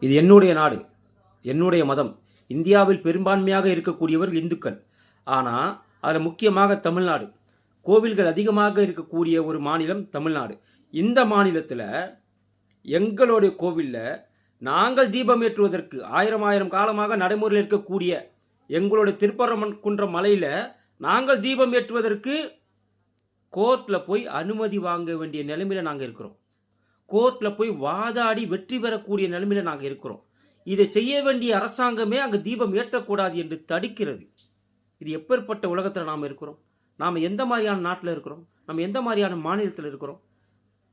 இது என்னுடைய நாடு, என்னுடைய மதம். இந்தியாவில் பெரும்பான்மையாக இருக்கக்கூடியவர்கள் இந்துக்கள். ஆனால் அதில் முக்கியமாக தமிழ்நாடு, கோவில்கள் அதிகமாக இருக்கக்கூடிய ஒரு மாநிலம் தமிழ்நாடு. இந்த மாநிலத்தில் எங்களுடைய கோவிலில் நாங்கள் தீபம் ஏற்றுவதற்கு ஆயிரம் காலமாக நடைமுறையில் இருக்கக்கூடிய எங்களுடைய திருப்பரங்குன்ற மலையில் நாங்கள் தீபம் ஏற்றுவதற்கு கோர்ட்டில் போய் அனுமதி வாங்க வேண்டிய நிலைமையில் நாங்கள் இருக்கிறோம். கோர்ட்டில் போய் வாதாடி வெற்றி பெறக்கூடிய நிலைமையில் நாங்கள் இருக்கிறோம். இதை செய்ய வேண்டிய அரசாங்கமே அங்கே தீபம் ஏற்றக்கூடாது என்று தடுக்கிறது. இது எப்பேற்பட்ட உலகத்தில் நாம் இருக்கிறோம்? நாம் எந்த மாதிரியான நாட்டில் இருக்கிறோம்? நம்ம எந்த மாதிரியான மாநிலத்தில் இருக்கிறோம்?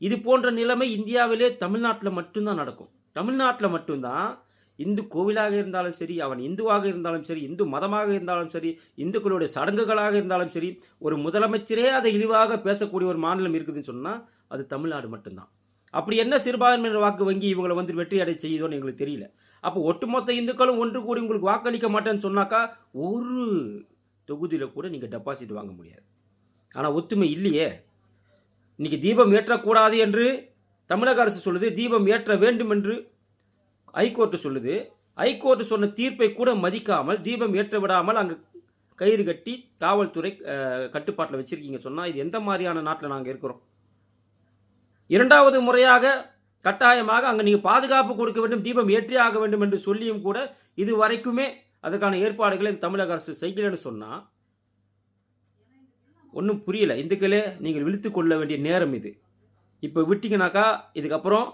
இது போன்ற நிலைமை இந்தியாவிலே தமிழ்நாட்டில் மட்டும்தான் நடக்கும். தமிழ்நாட்டில் மட்டும்தான் இந்து கோவிலாக இருந்தாலும் சரி, அவன் இந்துவாக இருந்தாலும் சரி, இந்து மதமாக இருந்தாலும் சரி, இந்துக்களுடைய சடங்குகளாக இருந்தாலும் சரி, ஒரு முதலமைச்சரே அதை இழிவாக பேசக்கூடிய ஒரு மாநிலம் இருக்குதுன்னு சொன்னால் அது தமிழ்நாடு மட்டும்தான். அப்படி என்ன சிறுபான்மையினர் வாக்கு வங்கி இவங்களை வெற்றி அடை செய்யுதோன்னு எங்களுக்கு தெரியல. அப்போ ஒட்டுமொத்த இந்துக்களும் ஒன்று கூடி உங்களுக்கு வாக்களிக்க மாட்டேன்னு சொன்னாக்கா ஒரு தொகுதியில் கூட நீங்கள் டெபாசிட் வாங்க முடியாது. ஆனால் ஒத்துமை இல்லையே. இன்றைக்கி தீபம் ஏற்றக்கூடாது என்று தமிழக அரசு சொல்லுது, தீபம் ஏற்ற வேண்டும் என்று ஹைகோர்ட்டு சொல்லுது. ஹைகோர்ட்டு சொன்ன தீர்ப்பை கூட மதிக்காமல் தீபம் ஏற்ற விடாமல் அங்கே கயிறு கட்டி காவல்துறை கட்டுப்பாட்டில் வச்சுருக்கீங்க சொன்னால் இது எந்த மாதிரியான நாட்டில் நாங்கள் இருக்கிறோம்? இரண்டாவது முறையாக கட்டாயமாக அங்கே நீங்கள் பாதுகாப்பு கொடுக்க வேண்டும், தீபம் ஏற்றி ஆக வேண்டும் என்று சொல்லியும் கூட இது வரைக்குமே அதற்கான ஏற்பாடுகளை தமிழக அரசு செய்யலைன்னு சொன்னால் ஒன்றும் புரியலை. இந்துக்களே, நீங்கள் விழித்து கொள்ள வேண்டிய நேரம் இது. இப்போ விட்டீங்கனாக்கா இதுக்கப்புறம்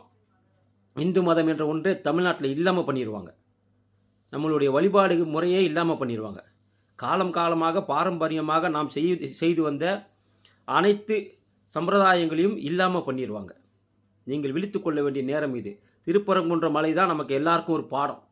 இந்து மதம் என்ற ஒன்றே தமிழ்நாட்டில் இல்லாமல் பண்ணிடுவாங்க. நம்மளுடைய வழிபாடு முறையே இல்லாமல் பண்ணிடுவாங்க. காலமாக பாரம்பரியமாக நாம் செய்து வந்த அனைத்து சம்பிரதாயங்களையும் இல்லாமல் பண்ணிடுவாங்க. நீங்கள் விழித்து கொள்ள வேண்டிய நேரம் இது. திருப்பரங்குன்ற மலை தான் நமக்கு எல்லாருக்கும் ஒரு பாடம்.